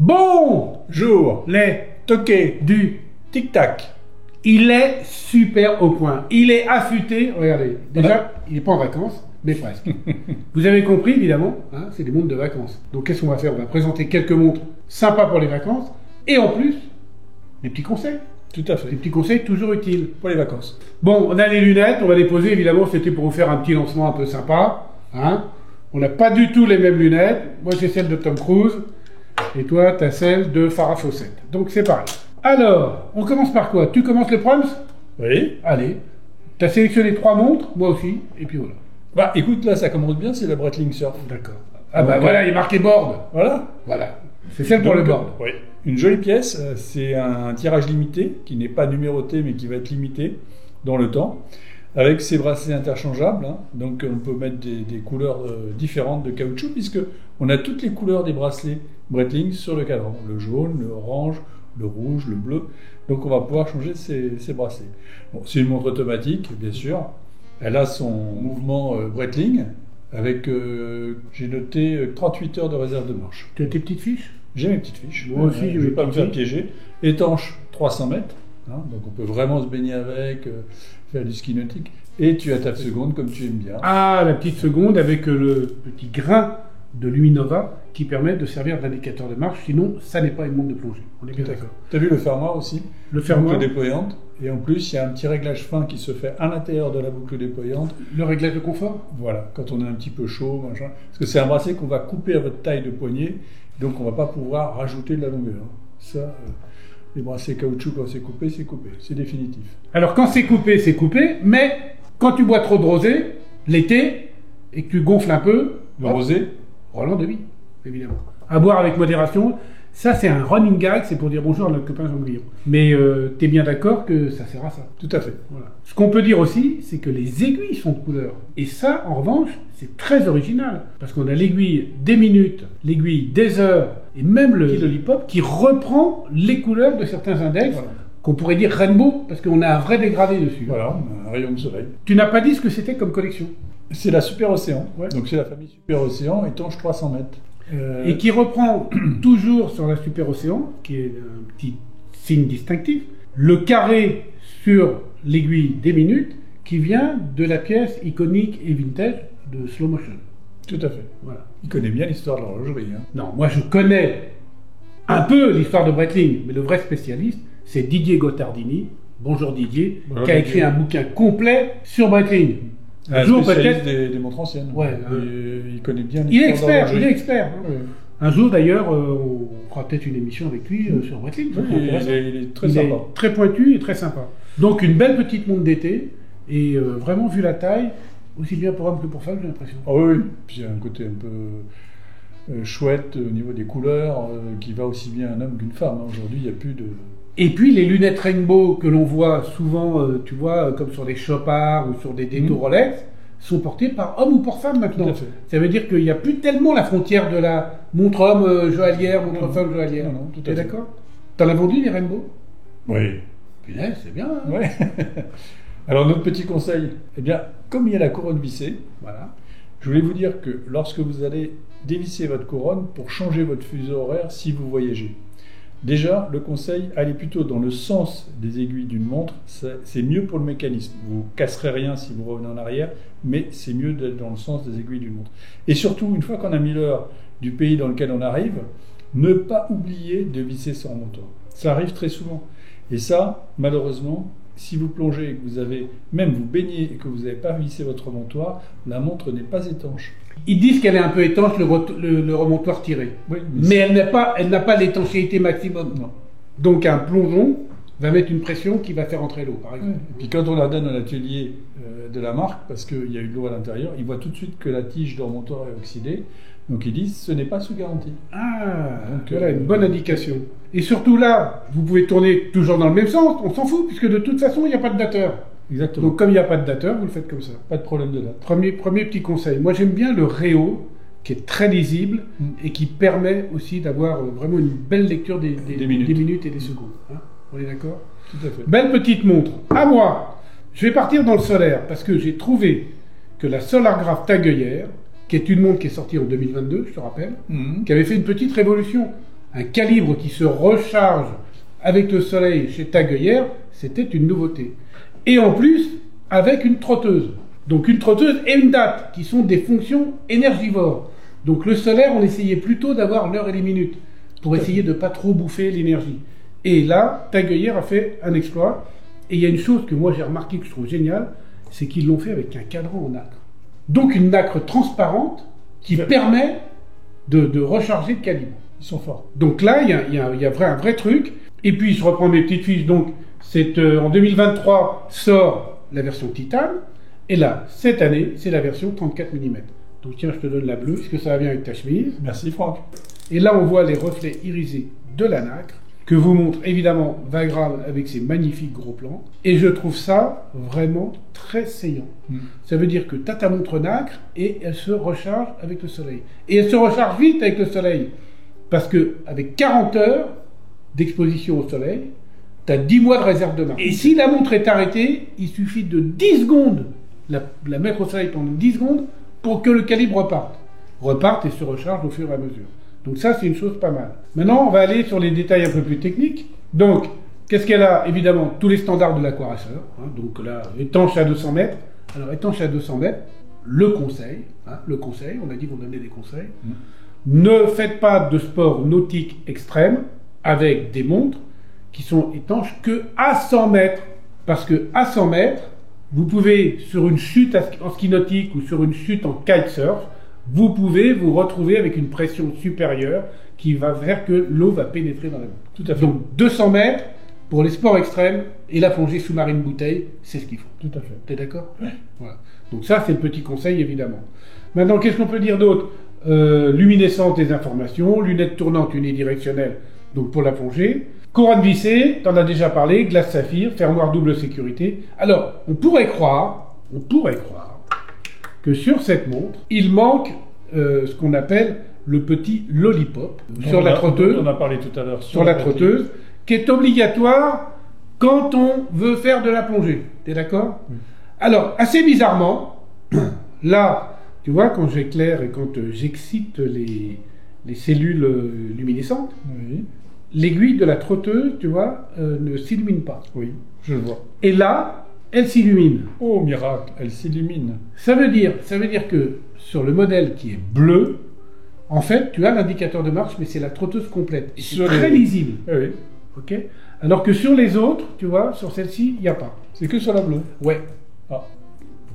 Bonjour, les toqués du tic-tac. Il est super au point. Il est affûté. Regardez, déjà, il n'est pas en vacances, mais presque. Vous avez compris, évidemment, hein, c'est des montres de vacances. Donc, qu'est-ce qu'on va faire? On va présenter quelques montres sympas pour les vacances, et en plus, des petits conseils. Tout à fait. Des petits conseils toujours utiles. Pour les vacances. Bon, on a les lunettes, on va les poser, évidemment, c'était pour vous faire un petit lancement un peu sympa. Hein. On n'a pas du tout les mêmes lunettes. Moi, j'ai celle de Tom Cruise, et toi, tu as celle de Farrah Fawcett. Donc, c'est pareil. Alors, on commence par quoi? Tu commences les proms? Oui. Allez. Tu as sélectionné 3 montres, moi aussi, et puis voilà. Bah, écoute, là, ça commence bien, c'est la Breitling Surf. D'accord. Ah bah voilà, il est marqué board. Voilà. Voilà. C'est celle pour le board. Oui. Une jolie pièce, c'est un tirage limité, qui n'est pas numéroté, mais qui va être limité dans le temps, avec ses bracelets interchangeables. Hein. Donc, on peut mettre des couleurs différentes de caoutchouc, puisque on a toutes les couleurs des bracelets Breitling sur le cadran. Le jaune, le orange, le rouge, le bleu. Donc on va pouvoir changer ces bracelets. Bon, c'est une montre automatique, bien sûr. Elle a son mouvement Breitling, avec, j'ai noté, 38 heures de réserve de marche. Tu as tes petites fiches? J'ai mes petites fiches. Moi aussi, je ne vais pas me faire piéger. Étanche, 300 mètres. Hein, donc on peut vraiment se baigner avec, faire du ski nautique. Et tu as ta seconde comme tu aimes bien. Ah, la petite seconde avec le petit grain de Luminova qui permet de servir d'indicateur de marche, sinon ça n'est pas une montre de plongée. On est bien d'accord. Tu as vu le fermoir aussi? Le fermoir déployante. Et en plus, il y a un petit réglage fin qui se fait à l'intérieur de la boucle déployante. Le réglage de confort? Voilà, quand on est un petit peu chaud, machin. Parce que c'est un bracelet qu'on va couper à votre taille de poignet, donc on ne va pas pouvoir rajouter de la longueur. Ça, les bracelets caoutchouc, quand c'est coupé, c'est définitif. Alors quand c'est coupé, mais quand tu bois trop de rosé, l'été, et que tu gonfles un peu... Le rosé? Roland de vie, évidemment. À boire avec modération. Ça, c'est un running gag, c'est pour dire bonjour à notre copain Jean Guillon. Mais t'es bien d'accord que ça sert à ça? Tout à fait. Voilà. Ce qu'on peut dire aussi, c'est que les aiguilles sont de couleur. Et ça, en revanche, c'est très original. Parce qu'on a l'aiguille des minutes, l'aiguille des heures, et même le lollipop qui reprend les couleurs de certains index, voilà, qu'on pourrait dire rainbow, parce qu'on a un vrai dégradé dessus. Voilà, on a un rayon de soleil. Tu n'as pas dit ce que c'était comme collection? C'est la Super Océan. Ouais. Donc c'est la famille Super Océan, étanche 300 mètres. Et qui reprend toujours sur la Super Océan, qui est un petit signe distinctif, le carré sur l'aiguille des minutes, qui vient de la pièce iconique et vintage de Slow Motion. Tout à fait. Voilà. Il connaît bien l'histoire de l'horlogerie. Hein. Non, moi je connais un peu l'histoire de Breitling, mais le vrai spécialiste, c'est Didier Gottardini. Bonjour Didier, qui a écrit un bouquin complet sur Breitling. Un jour peut-être des montres anciennes. Ouais, il connaît bien l'histoire. Il est expert. Hein. Ouais. Un jour d'ailleurs, on fera peut-être une émission avec lui sur Breitling. Oui, il est très sympa. Est très pointu et très sympa. Donc une belle petite montre d'été et vraiment vu la taille, aussi bien pour homme que pour femme, j'ai l'impression. Ah oui, puis il y a un côté un peu chouette au niveau des couleurs qui va aussi bien un homme qu'une femme. Aujourd'hui, il n'y a plus de... Et puis les lunettes rainbow que l'on voit souvent, tu vois, comme sur les Chopard ou sur des détours Rolex, sont portées par homme ou par femme maintenant. Tout à fait. Ça veut dire qu'il n'y a plus tellement la frontière de la montre homme joaillière, montre femme joaillière. Non, tout à fait. fait. D'accord? T'en as vendu des rainbow? Oui. Punaise, c'est bien. Hein. Ouais. Alors notre petit conseil, eh bien, comme il y a la couronne vissée, voilà, je voulais vous dire que lorsque vous allez dévisser votre couronne pour changer votre fuseau horaire si vous voyagez, déjà, le conseil, allez plutôt dans le sens des aiguilles d'une montre, c'est mieux pour le mécanisme. Vous ne casserez rien si vous revenez en arrière, mais c'est mieux d'être dans le sens des aiguilles d'une montre. Et surtout, une fois qu'on a mis l'heure du pays dans lequel on arrive, ne pas oublier de visser son remontoir. Ça arrive très souvent. Et ça, malheureusement, si vous plongez et que vous avez, même vous baignez et que vous n'avez pas vissé votre remontoir, la montre n'est pas étanche. Ils disent qu'elle est un peu étanche, le remontoir tiré. Oui, mais elle n'a pas l'étanchéité maximum. Non. Donc un plongeon va mettre une pression qui va faire entrer l'eau, par exemple. Oui. Et puis quand on la donne à l'atelier de la marque, parce qu'il y a eu de l'eau à l'intérieur, ils voient tout de suite que la tige de remontoir est oxydée. Donc ils disent ce n'est pas sous garantie. Ah, donc voilà une bonne indication. Et surtout là, vous pouvez tourner toujours dans le même sens, on s'en fout, puisque de toute façon, il n'y a pas de dateur. Exactement. Donc comme il n'y a pas de dateur, vous le faites comme ça. Pas de problème de date. Premier petit conseil. Moi j'aime bien le Réo, qui est très lisible et qui permet aussi d'avoir vraiment une belle lecture des minutes et des secondes. Hein, on est d'accord? Tout à fait. Belle petite montre. À moi, je vais partir dans le solaire, parce que j'ai trouvé que la Solargraph Tagueillère, qui est une montre qui est sortie en 2022, je te rappelle, qui avait fait une petite révolution. un calibre qui se recharge avec le soleil chez Tag Heuer, c'était une nouveauté. Et en plus, avec une trotteuse. Donc une trotteuse et une date, qui sont des fonctions énergivores. Donc le solaire, on essayait plutôt d'avoir l'heure et les minutes, pour essayer de ne pas trop bouffer l'énergie. Et là, Tag Heuer a fait un exploit. Et il y a une chose que moi j'ai remarqué que je trouve géniale, c'est qu'ils l'ont fait avec un cadran en nacre. Donc une nacre transparente qui permet de recharger le calibre. Ils sont forts. Donc là, il y a un vrai truc. Et puis je reprends mes petites fiches. Donc en 2023 sort la version titane. Et là, cette année, c'est la version 34 mm. Donc tiens, je te donne la bleue, puisque ça va bien avec ta chemise. Merci Franck. Et là, on voit les reflets irisés de la nacre, que vous montre évidemment Wagram avec ses magnifiques gros plans. Et je trouve ça vraiment très saillant. Ça veut dire que tu as ta montre nacre et elle se recharge avec le soleil. Et elle se recharge vite avec le soleil. Parce que avec 40 heures d'exposition au soleil, tu as 10 mois de réserve de marche. Et si la montre est arrêtée, il suffit de 10 secondes, la mettre au soleil pendant 10 secondes, pour que le calibre reparte et se recharge au fur et à mesure. Donc ça, c'est une chose pas mal. Maintenant, on va aller sur les détails un peu plus techniques. Donc, qu'est-ce qu'elle a? Évidemment, tous les standards de l'Aquaracer. Donc là, étanche à 200 mètres. Alors, étanche à 200 mètres, le conseil, on a dit qu'on donnait des conseils. Ne faites pas de sport nautique extrême avec des montres qui sont étanches que à 100 mètres. Parce que à 100 mètres, vous pouvez, sur une chute en ski nautique ou sur une chute en kitesurf, vous pouvez vous retrouver avec une pression supérieure qui va faire que l'eau va pénétrer dans la montre. Tout à fait. Donc 200 mètres pour les sports extrêmes et la plongée sous-marine bouteille, c'est ce qu'il faut. Tout à fait. T'es d'accord? Ouais. Voilà. Donc ça, c'est le petit conseil, évidemment. Maintenant, qu'est-ce qu'on peut dire d'autre? Luminescence des informations, lunettes tournantes unidirectionnelles, donc pour la plongée. Couronne vissée, t'en as déjà parlé, glace saphir, fermoir double sécurité. Alors, on pourrait croire que sur cette montre, il manque ce qu'on appelle le petit lollipop sur la trotteuse. On a parlé tout à l'heure sur la trotteuse, qui est obligatoire quand on veut faire de la plongée. T'es d'accord? Oui. Alors, assez bizarrement, là, tu vois, quand j'éclaire et quand j'excite les cellules luminescentes, oui, l'aiguille de la trotteuse, tu vois, ne s'illumine pas. Oui, je le vois. Et là, elle s'illumine. Oh miracle, elle s'illumine. Ça veut dire que sur le modèle qui est bleu, en fait, tu as l'indicateur de marche, mais c'est la trotteuse complète. Et c'est très lisible. Oui. Ok. Alors que sur les autres, tu vois, sur celle-ci, il n'y a pas. C'est que sur la bleue. Ouais. Ah.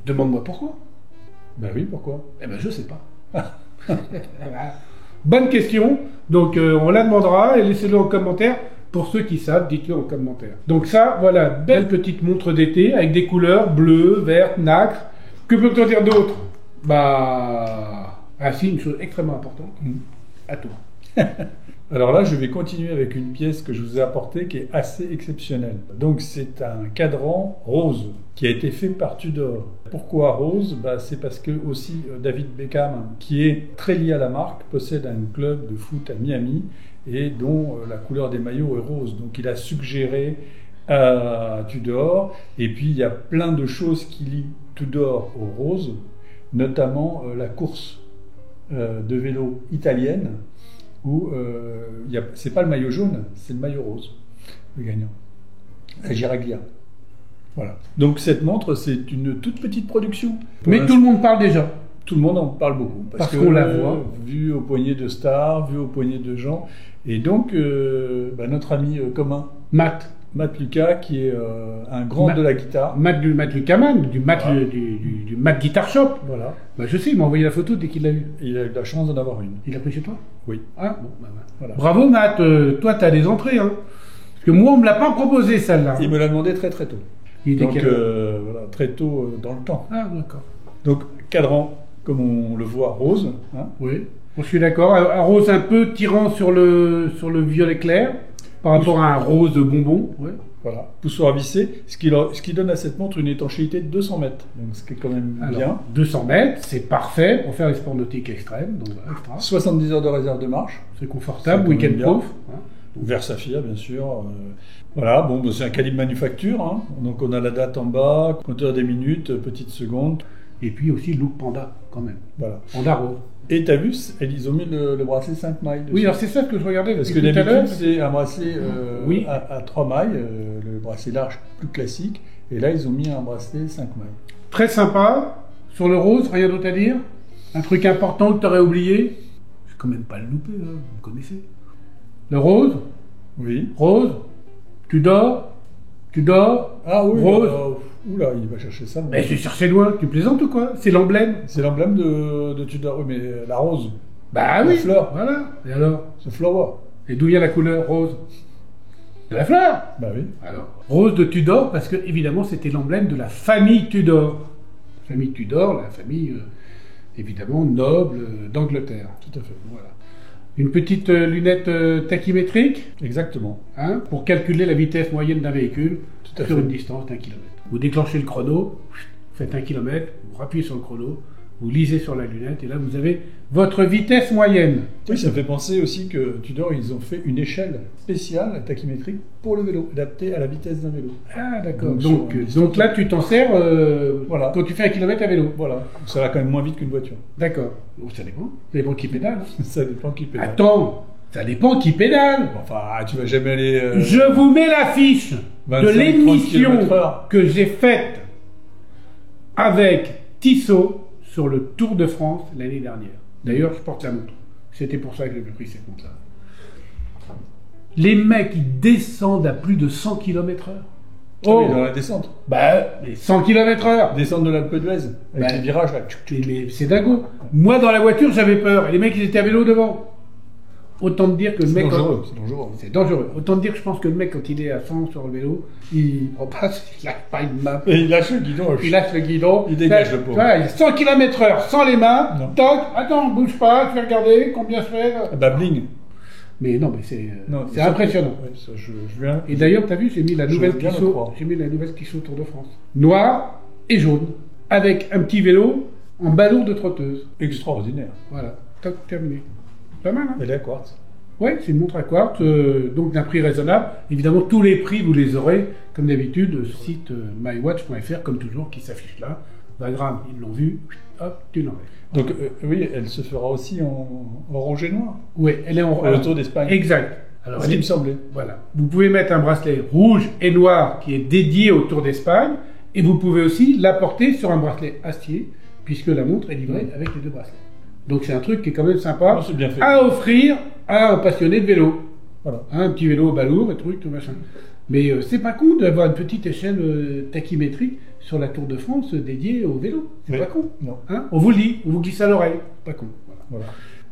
Demande-moi pourquoi. Ben oui, pourquoi? Eh ben je sais pas. Bonne question. Donc on la demandera et laissez-le en commentaire. Pour ceux qui savent, dites-le en commentaire. Donc ça, voilà, belle petite montre d'été avec des couleurs bleues, vertes, nacre. Que peut-on dire d'autre? Si, une chose extrêmement importante. À toi. Alors là, je vais continuer avec une pièce que je vous ai apportée qui est assez exceptionnelle. Donc c'est un cadran rose qui a été fait par Tudor. Pourquoi rose? C'est parce que aussi David Beckham, qui est très lié à la marque, possède un club de foot à Miami et dont la couleur des maillots est rose. Donc il a suggéré à Tudor, et puis il y a plein de choses qui lient Tudor au rose, notamment la course de vélo italienne, où c'est pas le maillot jaune, c'est le maillot rose, le gagnant, la Giraglia. Voilà. Donc cette montre, c'est une toute petite production. Mais tout le monde parle déjà. Tout le monde en parle beaucoup. Parce qu'on la voit. Vu au poignet de stars, vu au poignet de gens. Et donc, notre ami commun, Matt Lucas, qui est un grand de la guitare. Matt Lucas Man, du Matt Guitar Shop. Voilà. Je sais, il m'a envoyé la photo dès qu'il l'a eu. Il a eu la chance d'en avoir une. Il l'a pris chez toi? Oui. Ah, bon, voilà. Bravo Matt, toi t'as des entrées, hein. Parce que moi on me l'a pas proposé celle-là. Il me l'a demandé très très tôt. Donc très tôt dans le temps. Ah, d'accord. Donc cadran, comme on le voit, rose. Hein. Oui. Je suis d'accord. Un rose un peu tirant sur le violet clair par rapport à un rose bonbon. Ouais. Voilà. Poussoir vissé, ce qui donne à cette montre une étanchéité de 200 mètres. Donc ce qui est quand même bien. 200 mètres, c'est parfait pour faire les sports nautiques extrêmes. Donc, extra. 70 heures de réserve de marche. C'est confortable, week-end proof. Vert saphir, bien sûr. Voilà, c'est un calibre manufacture. Hein. Donc on a la date en bas, compteur des minutes, petites secondes. Et puis aussi look panda, quand même. Voilà. Panda rose. Et t'as vu, ils ont mis le bracelet 5 mailles dessus. Oui, alors c'est ça que je regardais Parce que depuis tout à l'heure. d'habitude, c'est un bracelet Oui. à 3 mailles, le bracelet large plus classique. Et là, ils ont mis un bracelet 5 mailles. Très sympa. Sur le rose, rien d'autre à dire. Un truc important que tu aurais oublié. Je vais quand même pas le louper, hein, vous me connaissez. Le rose, Oui. rose, tu dors, Ah oui, rose. Oula, il va chercher ça. Mais j'ai cherché loin, tu plaisantes ou quoi? C'est l'emblème. C'est l'emblème de Tudor, oui, mais la rose, Bah La oui. fleur. Voilà. Et alors? c'est flower. Et d'où vient la couleur rose? De la fleur. Bah oui. Alors, rose de Tudor, parce que évidemment c'était l'emblème de la famille Tudor. La famille Tudor, la famille évidemment noble d'Angleterre. Tout à fait. Voilà. Une petite lunette tachymétrique, Exactement. hein, pour calculer la vitesse moyenne d'un véhicule Tout à sur fait. une distance d'1 kilomètre. Vous déclenchez le chrono, faites 1 kilomètre, vous appuyez sur le chrono, vous lisez sur la lunette et là vous avez votre vitesse moyenne. Oui, ça me fait penser aussi que Tudor, ils ont fait une échelle spéciale tachymétrique pour le vélo, adaptée à la vitesse d'un vélo. Ah d'accord. Donc, Donc là tu t'en sers Voilà. quand tu fais 1 kilomètre à vélo. Voilà. Ça va quand même moins vite qu'une voiture. D'accord. Donc ça dépend. Ça dépend qui pédale. Hein. Ça dépend qui pédale. Attends, ça dépend qui pédale. Enfin, tu vas jamais aller. Je vous mets l'affiche de 25, 30 l'émission km/h. que j'ai faite avec Tissot sur le Tour de France l'année dernière. D'ailleurs, je porte la montre. C'était pour ça que j'avais pris cette montre-là. Les mecs, ils descendent à plus de 100 km/h. Oh, dans la descente. Bah, mais 100 km/h. Descente de l'Alpe d'Huez. Avec Bah, les virages là. Mais c'est dingo. Moi, dans la voiture, j'avais peur. Et les mecs, ils étaient à vélo devant. Autant te dire que le C'est mec... dangereux. C'est dangereux. C'est dangereux. Autant te dire que je pense que le mec, quand il est à 100 sur le vélo, il repasse, il lâche pas une main. Et il lâche le guidon. Il lâche le guidon. Il dégage le Tu pauvre. vois, il est 100 km/h sans les mains. Non. Toc, attends, bouge pas, je vais regarder combien je fais. Bah, bling. Mais non, mais c'est Non, c'est impressionnant. Ouais, ça, je viens. Et d'ailleurs, tu as vu, j'ai mis la Je nouvelle veux bien le Tissot. croire. J'ai mis la nouvelle Tissot Tour de France. Noir et jaune. Avec un petit vélo en balourd de trotteuse. Extraordinaire. Voilà. Toc, terminé. Pas mal, hein? Elle est à quartz. Oui, c'est une montre à quartz, donc d'un prix raisonnable. Évidemment, tous les prix, vous les aurez, comme d'habitude, sur le site mywatch.fr, comme toujours, qui s'affiche là. Vagram, ils l'ont vu, hop, tu l'enlèves. Donc, oui, elle se fera aussi en rouge et noir. Oui, elle est en Pour le Tour d'Espagne. Exact. Alors, Ce elle qui est- me semblait. Voilà. Vous pouvez mettre un bracelet rouge et noir qui est dédié au Tour d'Espagne, et vous pouvez aussi l'apporter sur un bracelet acier, puisque la montre est livrée avec les deux bracelets. Donc c'est un truc qui est quand même sympa Non, c'est bien fait. à offrir à un passionné de vélo. Voilà. Hein, un petit vélo au balourd et truc, tout machin. Mais c'est pas con d'avoir une petite échelle tachymétrique sur la Tour de France dédiée au vélo. C'est Oui. pas con. Non. Hein, on vous le dit, on vous glisse à l'oreille. Pas con. Voilà. Voilà.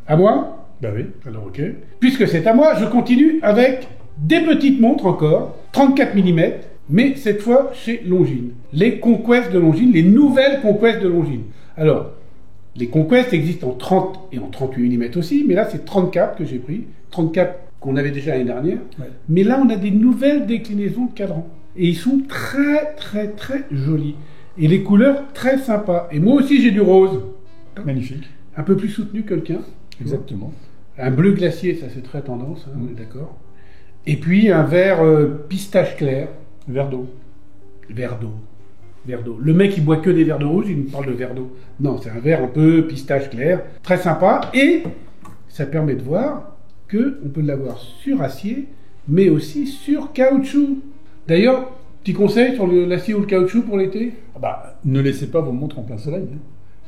À moi. Bah oui. Alors ok. Puisque c'est à moi, je continue avec des petites montres encore, 34 mm, mais cette fois chez Longines. Les Conquest de Longines, les nouvelles Conquest de Longines. Alors, les Conquest existent en 30 et en 38 mm aussi, mais là c'est 34 que j'ai pris, 34 qu'on avait déjà l'année dernière. Ouais. Mais là on a des nouvelles déclinaisons de cadrans. Et ils sont très très très jolis. Et les couleurs très sympas. Et moi aussi j'ai du rose. Magnifique. Un peu plus soutenu que le tien. Exactement. Un bleu glacier, ça c'est très tendance, hein, on est d'accord. Et puis un vert pistache clair, Verre d'eau. verre d'eau. Verre d'eau. Le mec il boit que des verres de rouge, il me parle de verre d'eau. Non, c'est un verre un peu pistache clair, très sympa. Et ça permet de voir que on peut l'avoir sur acier, mais aussi sur caoutchouc. D'ailleurs, petit conseil sur l'acier ou le caoutchouc pour l'été. Ah bah, ne laissez pas vos montres en plein soleil. hein.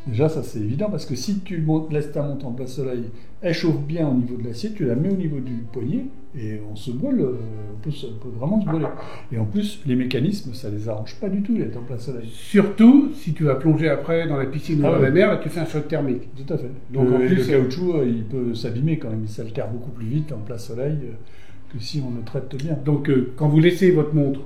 Déjà, ça c'est évident parce que si tu laisses ta montre en plein soleil, elle chauffe bien au niveau de l'acier, tu la mets au niveau du poignet et on se brûle, on peut vraiment se brûler. Et en plus, les mécanismes, ça les arrange pas du tout d'être en plein soleil. Surtout si tu vas plonger après dans la piscine ou Ah dans ouais. la mer et tu fais un choc thermique. Tout à fait. Donc, en plus, le caoutchouc, il peut s'abîmer quand même, il s'altère beaucoup plus vite en plein soleil que si on le traite bien. Donc quand vous laissez votre montre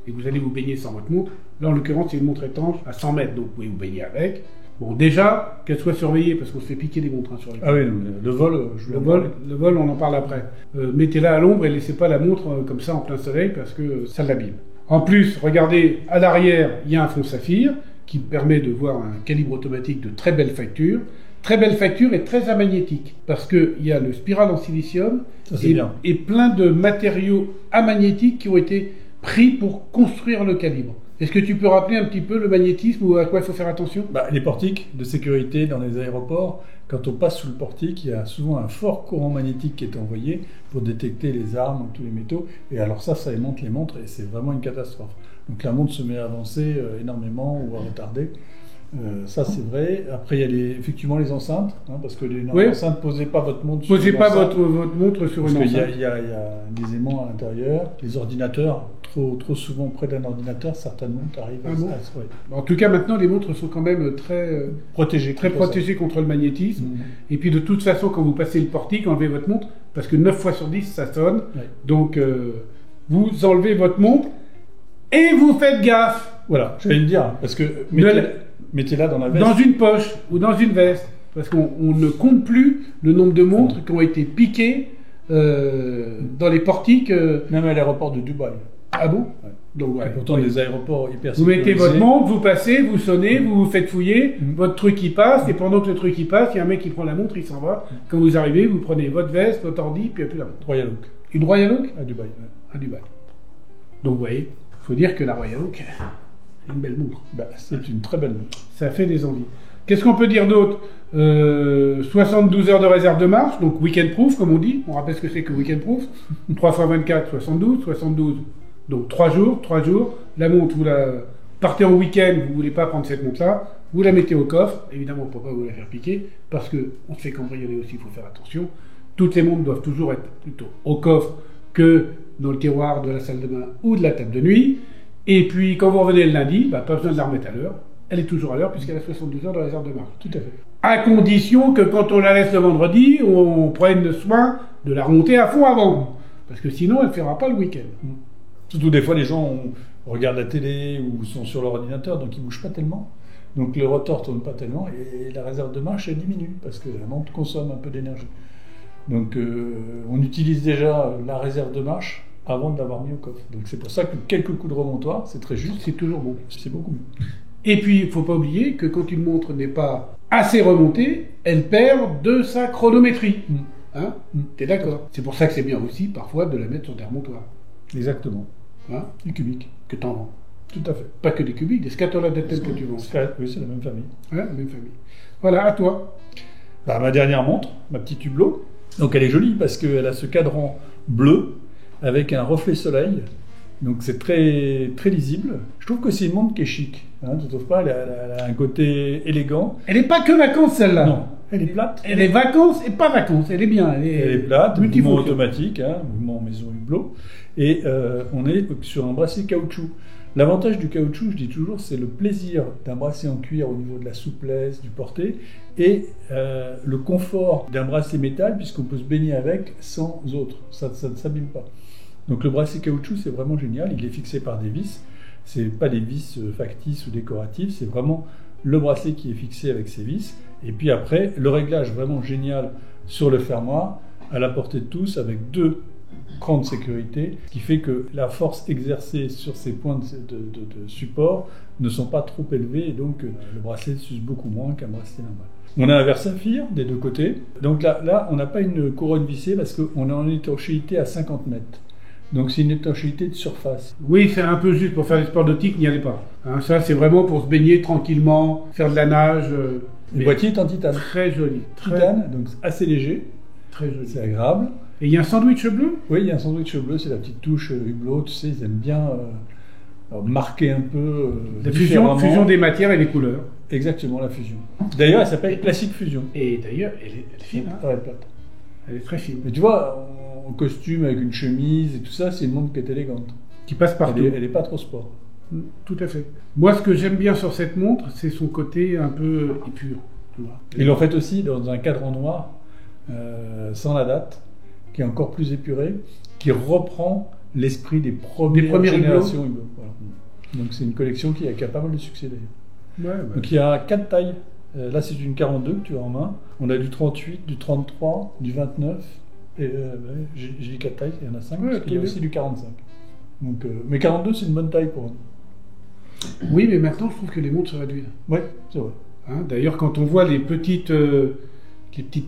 et vous allez vous baigner sans votre montre, là en l'occurrence c'est une montre étanche à 100 mètres, donc vous pouvez vous baigner avec. Bon déjà, qu'elle soit surveillée parce qu'on se fait piquer des montres hein, sur les Ah oui, non, mais le vol, je Le vais en vol, parler. le vol, on en parle après. Mettez-la à l'ombre et laissez pas la montre comme ça en plein soleil parce que ça l'abîme. En plus, regardez, à l'arrière, il y a un fond saphir qui permet de voir un calibre automatique de très belle facture. Très belle facture et très amagnétique parce qu'il y a le spiral en silicium Ça, c'est bien. et plein de matériaux amagnétiques qui ont été pris pour construire le calibre. Est-ce que tu peux rappeler un petit peu le magnétisme ou à quoi il faut faire attention? Les portiques de sécurité dans les aéroports, quand on passe sous le portique, il y a souvent un fort courant magnétique qui est envoyé pour détecter les armes ou tous les métaux. Et alors ça aimanте les montres et c'est vraiment une catastrophe. Donc la montre se met à avancer énormément ou à retarder. Ça c'est vrai. Après il y a effectivement les enceintes, parce que les enceintes, posez pas votre montre sur Posez une pas enceinte, votre montre sur une parce enceinte. qu'il y a des aimants à l'intérieur. Les ordinateurs, trop souvent près d'un ordinateur, certaines montres arrivent à se... Ouais. En tout cas maintenant les montres sont quand même très protégées contre le magnétisme. Et puis de toute façon quand vous passez le portique, enlevez votre montre, parce que 9 fois sur 10 ça sonne. Ouais. Donc vous enlevez votre montre et vous faites gaffe. Voilà, j'allais le dire, parce que mettez-la dans la veste. Dans une poche ou dans une veste, parce qu'on ne compte plus le nombre de montres qui ont été piquées dans les portiques. Même à l'aéroport de Dubaï. Ah bon? Ouais. Donc, pourtant, des aéroports hyper sécurisés. Vous mettez votre montre, vous passez, vous sonnez, vous vous faites fouiller, votre truc il passe, et pendant que le truc il passe, il y a un mec qui prend la montre, il s'en va. Quand vous arrivez, vous prenez votre veste, votre ordi, puis il n'y a plus la montre. Royal Oak. Une Royal Oak? À Dubaï. Ouais. À Dubaï. Donc vous voyez, il faut dire que la Royal Oak, c'est une belle montre. C'est une très belle montre. Ça fait des envies. Qu'est-ce qu'on peut dire d'autre? 72 heures de réserve de marche, donc week-end proof, comme on dit. On rappelle ce que c'est que week-end proof. 3 x 24, 72. Donc 3 jours. La montre, vous la partez en week-end, vous ne voulez pas prendre cette montre-là, vous la mettez au coffre. Évidemment, on ne peut pas vous la faire piquer, parce qu'on se fait cambrioler aussi, il faut faire attention. Toutes les montres doivent toujours être plutôt au coffre que dans le tiroir de la salle de bain ou de la table de nuit. Et puis, quand vous revenez le lundi, pas besoin de la remettre à l'heure. Elle est toujours à l'heure, puisqu'elle a 72 heures de réserve de marche. Tout à fait. À condition que quand on la laisse le vendredi, on prenne le soin de la remonter à fond avant. Parce que sinon, elle ne fera pas le week-end. Surtout des fois, les gens regardent la télé ou sont sur leur ordinateur, donc ils ne bougent pas tellement. Donc le rotor ne tourne pas tellement et la réserve de marche elle diminue parce que la montre consomme un peu d'énergie. Donc on utilise déjà la réserve de marche avant de l'avoir mis au coffre. Donc c'est pour ça que quelques coups de remontoir, c'est très juste. C'est toujours bon. C'est beaucoup mieux. Et puis il ne faut pas oublier que quand une montre n'est pas assez remontée, elle perd de sa chronométrie. T'es d'accord? C'est pour ça que c'est bien aussi parfois de la mettre sur des remontoirs. Exactement. Du cubique que t'en vends. Tout à fait. Pas que des cubiques, des Scatola Detel que tu vends. Oui, c'est la même famille. La même famille. Voilà, à toi. Ma dernière montre, ma petite Hublot. Donc elle est jolie parce qu'elle a ce cadran bleu avec un reflet soleil. Donc c'est très, très lisible. Je trouve que c'est une montre qui est chic. Tu ne trouves pas? Elle a un côté élégant. Elle n'est pas que vacances celle-là. Non. Elle est plate. Elle est vacances et pas vacances. Elle est bien. Elle est plate, mouvement automatique, mouvement maison Hublot. Et on est sur un bracelet caoutchouc. L'avantage du caoutchouc, je dis toujours, c'est le plaisir d'un bracelet en cuir au niveau de la souplesse, du porté, et le confort d'un bracelet métal, puisqu'on peut se baigner avec sans autre. Ça ne s'abîme pas. Donc le bracelet caoutchouc, c'est vraiment génial. Il est fixé par des vis. Ce n'est pas des vis factices ou décoratives, c'est vraiment le bracelet qui est fixé avec ses vis. Et puis après, le réglage vraiment génial sur le fermoir, à la portée de tous, avec 2 crans de sécurité, ce qui fait que la force exercée sur ces points de support ne sont pas trop élevés, et donc le bracelet s'use beaucoup moins qu'un bracelet normal. On a un verre saphir des 2 côtés. Donc là on n'a pas une couronne vissée parce qu'on est en étanchéité à 50 mètres. Donc c'est une étanchéité de surface. Oui, c'est un peu juste pour faire des sports nautiques, n'y allez pas. Ça c'est vraiment pour se baigner tranquillement, faire de la nage. Le boîtier est en titane. Très joli. Titane, donc assez léger. Très joli. C'est agréable. Et il y a un sandwich bleu? Oui, il y a un sandwich bleu, c'est la petite touche Hublot, tu sais, ils aiment bien marquer un peu la fusion des matières et des couleurs. Exactement, la fusion. D'ailleurs, elle s'appelle Classic Fusion. Et d'ailleurs, elle est fine. Elle est plate. Elle est très fine. Mais tu vois, en costume, avec une chemise et tout ça, c'est une montre qui est élégante. Qui passe partout. Elle est pas trop sport. Tout à fait. Moi, ce que j'aime bien sur cette montre, c'est son côté un peu épuré. Ils l'ont fait aussi dans un cadran noir, sans la date, qui est encore plus épuré, qui reprend l'esprit des premières générations Hublot. Voilà. Donc c'est une collection qui a pas mal de succès d'ailleurs. Donc il y a 4 tailles. Là c'est une 42 que tu as en main. On a du 38, du 33, du 29. Et j'ai dit 4 tailles, il y en a 5. Il y a aussi du 45. Donc, mais 42 c'est une bonne taille pour eux. Oui, mais maintenant je trouve que les montres se réduisent. Oui, c'est vrai. D'ailleurs quand on voit les petites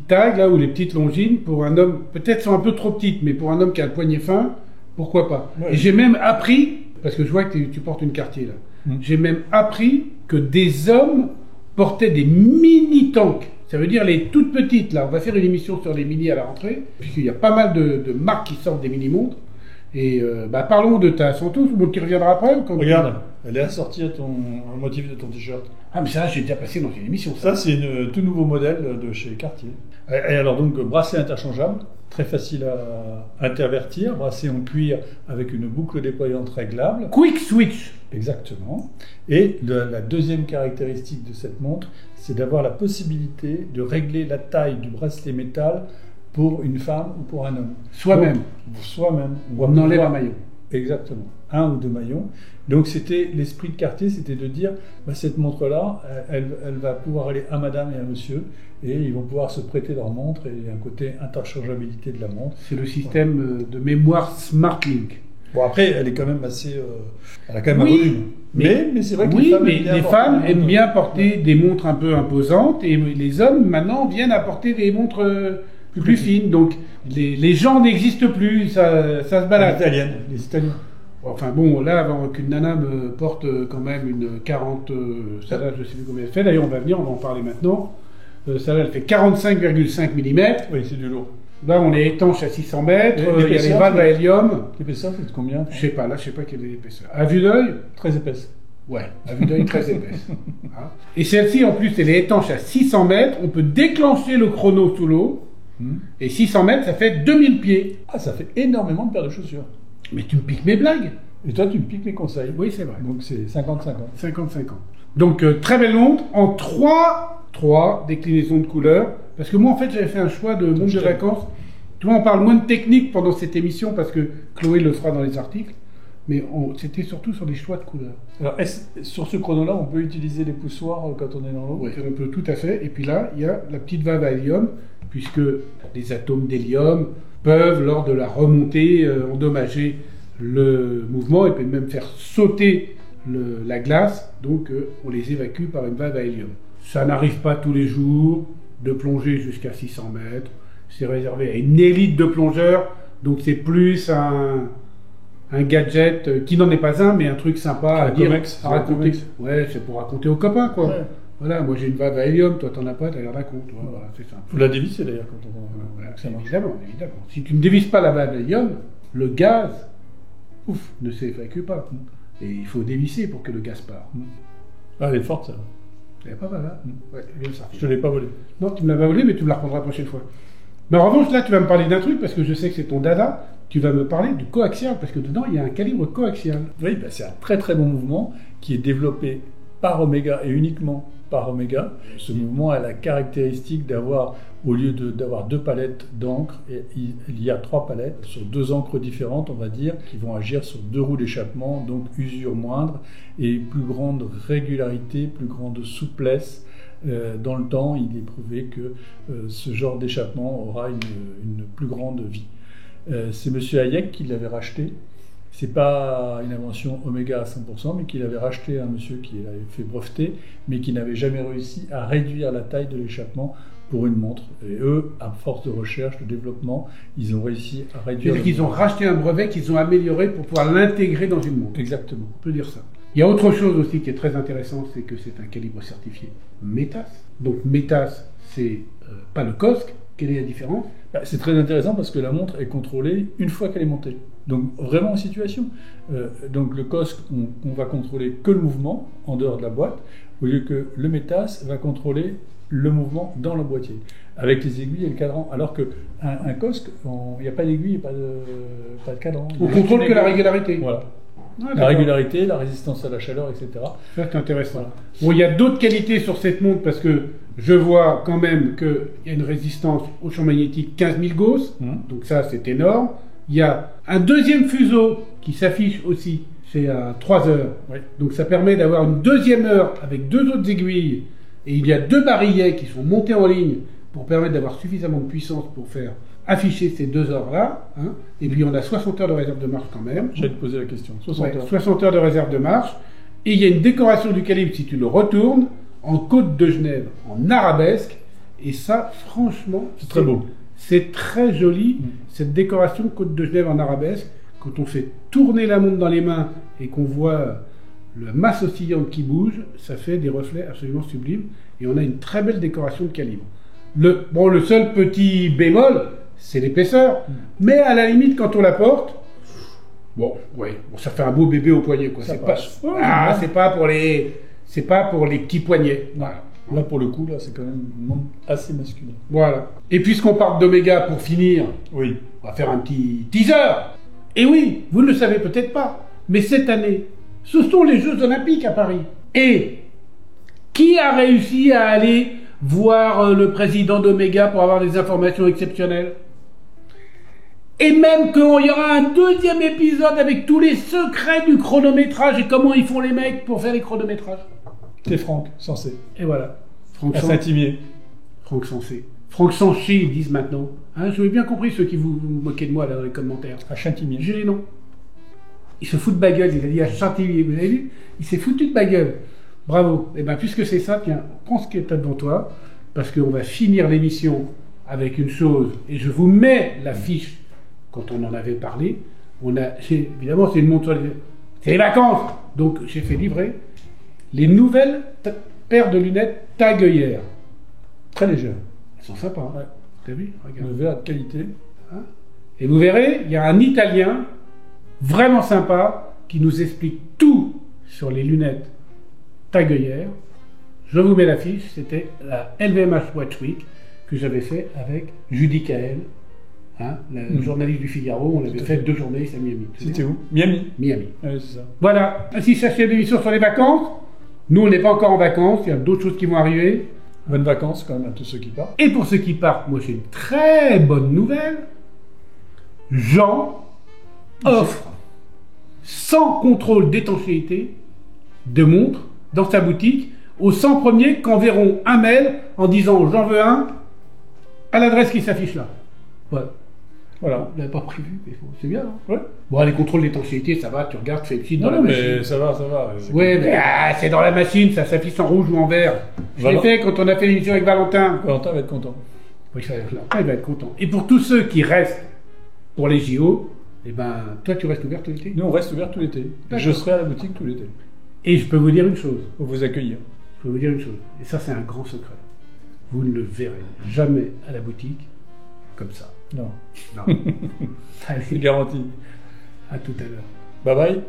tailles là, ou les petites longines, pour un homme, peut-être sont un peu trop petites, mais pour un homme qui a le poignet fin, pourquoi pas. Ouais. Et j'ai même appris, parce que je vois que tu portes une Cartier là, J'ai même appris que des hommes portaient des mini-tanks. Ça veut dire les toutes petites, là. On va faire une émission sur les mini à la rentrée, puisqu'il y a pas mal de marques qui sortent des mini-montres. Et parlons de ta Santos, qui reviendra après. Regarde, elle est assortie à au motif de ton t-shirt. Ah, mais ça, j'ai déjà passé dans une émission. Ça, c'est un tout nouveau modèle de chez Cartier. Et alors, donc, bracelet interchangeable, très facile à intervertir, bracelet en cuir avec une boucle déployante réglable. Quick switch. Exactement. Et la deuxième caractéristique de cette montre, c'est d'avoir la possibilité de régler la taille du bracelet métal pour une femme ou pour un homme. Soi-même. Soi-même. On enlève un maillon. Exactement. 1 ou 2 maillons. Donc c'était l'esprit de Cartier, c'était de dire, cette montre-là, elle va pouvoir aller à madame et à monsieur, et ils vont pouvoir se prêter leur montre, et il y a un côté interchangeabilité de la montre. C'est le système de mémoire SmartLink. Bon, après, elle est quand même assez... elle a quand même un volume. Mais c'est vrai que les femmes aiment bien porter des montres un peu imposantes, et les hommes, maintenant, viennent apporter des montres plus fines. Donc, les gens n'existent plus, ça se balade. Les Italiens. Enfin bon, là, avant qu'une nana me porte quand même une 40... celle-là, je ne sais plus combien elle fait. D'ailleurs, on va venir, on va en parler maintenant. Celle-là, elle fait 45,5 mm. Oui, c'est du lourd. Là, on est étanche à 600 mètres. Il y a les valves à hélium. L'épaisseur, c'est combien? Je sais pas, là, je sais pas quelle est l'épaisseur. À vue d'œil, très épaisse. Ouais, à vue d'œil, très épaisse. Hein. Et celle-ci, en plus, elle est étanche à 600 mètres. On peut déclencher le chrono sous l'eau. Et 600 mètres, ça fait 2000 pieds. Ah, ça fait énormément de paires de chaussures. Mais tu me piques mes blagues. Et toi, tu me piques mes conseils. Oui, c'est vrai. Donc, c'est 50-50. 50-50. Donc, très belle montre en 3 déclinaisons de couleurs. Parce que moi, en fait, j'avais fait un choix de montre de vacances. Tu vois, on parle moins de technique pendant cette émission parce que Chloé le fera dans les articles. Mais c'était surtout sur les choix de couleurs. Alors, sur ce chrono-là, on peut utiliser les poussoirs quand on est dans l'eau? Oui, on peut tout à fait. Et puis là, il y a la petite valve à hélium, puisque les atomes d'hélium peuvent, lors de la remontée, endommager le mouvement et peut même faire sauter la glace. Donc, on les évacue par une valve à hélium. Ça n'arrive pas tous les jours de plonger jusqu'à 600 mètres. C'est réservé à une élite de plongeurs. Donc, c'est plus un gadget qui n'en est pas un, mais un truc sympa à dire, à raconter. Ouais, c'est pour raconter aux copains, quoi. Ouais. Voilà, moi j'ai une valve à hélium, toi t'en as pas, t'as l'air d'un con. Voilà, c'est simple. Faut la dévisser d'ailleurs quand on évidemment. Si tu ne dévisses pas la valve à hélium, le gaz, ne s'évacue pas. Et il faut dévisser pour que le gaz part. Ah, elle est forte, ça. Elle est pas mal, hein. Ouais, je te l'ai pas volée. Non, tu me l'as pas volée, mais tu me la reprendras la prochaine fois. Mais en revanche, là, tu vas me parler d'un truc, parce que je sais que c'est ton dada. Tu vas me parler du coaxial, parce que dedans, il y a un calibre coaxial. Oui, c'est un très très bon mouvement qui est développé par Omega et uniquement par Omega. Ce mouvement a la caractéristique d'avoir, au lieu d'avoir 2 palettes d'encre, il y a 3 palettes sur 2 encres différentes, on va dire, qui vont agir sur 2 roues d'échappement, donc usure moindre et plus grande régularité, plus grande souplesse. Dans le temps, il est prouvé que ce genre d'échappement aura une plus grande vie. C'est M. Hayek qui l'avait racheté. C'est pas une invention Omega à 100%, mais qu'il avait racheté un monsieur qui l'avait fait breveter, mais qui n'avait jamais réussi à réduire la taille de l'échappement pour une montre. Et eux, à force de recherche, de développement, ils ont réussi à réduire... C'est-à-dire qu'ils ont racheté un brevet qu'ils ont amélioré pour pouvoir l'intégrer dans une montre. Exactement. On peut dire ça. Il y a autre chose aussi qui est très intéressant, c'est que c'est un calibre certifié METAS. Donc METAS, c'est pas le COSC. Quelle est la différence? C'est très intéressant parce que la montre est contrôlée une fois qu'elle est montée. Donc vraiment en situation. Donc le COSC, on va contrôler que le mouvement en dehors de la boîte, au lieu que le METAS va contrôler le mouvement dans le boîtier, avec les aiguilles et le cadran. Alors qu'un COSC, il n'y a pas d'aiguille, il n'y a pas de cadran. On contrôle que la régularité. Voilà. Ah, la régularité, la résistance à la chaleur, etc. Ça, c'est intéressant. Voilà. Bon, il y a d'autres qualités sur cette montre parce que je vois quand même qu'il y a une résistance au champ magnétique 15 000 Gauss. Donc ça, c'est énorme. Il y a un deuxième fuseau qui s'affiche aussi. C'est à 3 heures. Oui. Donc ça permet d'avoir une deuxième heure avec 2 autres aiguilles. Et il y a 2 barillets qui sont montés en ligne pour permettre d'avoir suffisamment de puissance pour faire afficher ces 2 heures-là, hein. Et puis on a 60 heures de réserve de marche quand même. J'allais te poser la question. 60 heures de réserve de marche. Et il y a une décoration du calibre, si tu le retournes, en côte de Genève, en arabesque. Et ça, franchement, c'est très beau. C'est très joli, cette décoration côte de Genève en arabesque. Quand on fait tourner la montre dans les mains et qu'on voit la masse oscillante qui bouge, ça fait des reflets absolument sublimes. Et on a une très belle décoration de calibre. Le seul petit bémol, c'est l'épaisseur. Mais à la limite, quand on la porte, ça fait un beau bébé au poignet, quoi. C'est pas pour les petits poignets. Voilà. Là, pour le coup, là, c'est quand même une montre assez masculin. Voilà. Et puisqu'on parle d'Omega, pour finir, oui, on va faire un petit teaser. Et oui, vous ne le savez peut-être pas, mais cette année, ce sont les Jeux Olympiques à Paris. Et qui a réussi à aller voir le président d'Omega pour avoir des informations exceptionnelles? Et même qu'il y aura un deuxième épisode avec tous les secrets du chronométrage et comment ils font les mecs pour faire les chronométrages. C'est Franck Sensé. Et voilà. À Saint-Imier. Franck Sensé. Franck Sensé, ils disent maintenant. Hein, je l'ai bien compris, ceux qui vous moquez de moi là, dans les commentaires. À Saint-Imier. J'ai les noms. Il se fout de ma gueule, il a dit à Saint-Imier. Vous avez vu? Il s'est foutu de ma gueule. Bravo. Et bien, puisque c'est ça, tiens, prends ce qui est devant toi, parce qu'on va finir l'émission avec une chose, et je vous mets la fiche quand on en avait parlé. Évidemment, c'est une montre. C'est les vacances. Donc, j'ai fait livrer les nouvelles paires de lunettes Tag Heuer. Très légères. Elles sont sympas. Hein. Ouais. T'as vu? Regarde. Le verre de qualité. Hein? Et vous verrez, il y a un Italien vraiment sympa qui nous explique tout sur les lunettes Tag Heuer. Je vous mets la fiche. C'était la LVMH Watch Week que j'avais fait avec Judy Kael, le journaliste du Figaro. On avait fait 2 journées à Miami. C'était où? Miami. Miami. Ouais, c'est ça. Voilà. Ainsi s'achève l'émission sur les vacances. Nous, on n'est pas encore en vacances. Il y a d'autres choses qui vont arriver. Bonnes vacances quand même à tous ceux qui partent. Et pour ceux qui partent, moi j'ai une très bonne nouvelle. Jean offre sans contrôle d'étanchéité de montres dans sa boutique aux 100 premiers qui enverront un mail en disant j'en veux un à l'adresse qui s'affiche là. Voilà. On l'avait pas prévu, mais c'est bien. Hein. Ouais. Bon, les contrôles d'étanchéité, ça va, tu regardes, tu fais le site dans la machine. Mais ça va. Ouais, mais c'est dans la machine, ça s'affiche en rouge ou en vert. Je l'ai fait quand on a fait l'émission avec Valentin. Valentin va être content. Oui, il va être content. Et pour tous ceux qui restent pour les JO, toi tu restes ouvert tout l'été? Nous on reste ouvert tout l'été. Je serai à la boutique tout l'été. Et je peux vous dire une chose. Pour vous accueillir. Je peux vous dire une chose. Et ça c'est un grand secret. Vous ne le verrez jamais à la boutique comme ça. Non. Allez, C'est garanti. à tout à l'heure. Bye bye.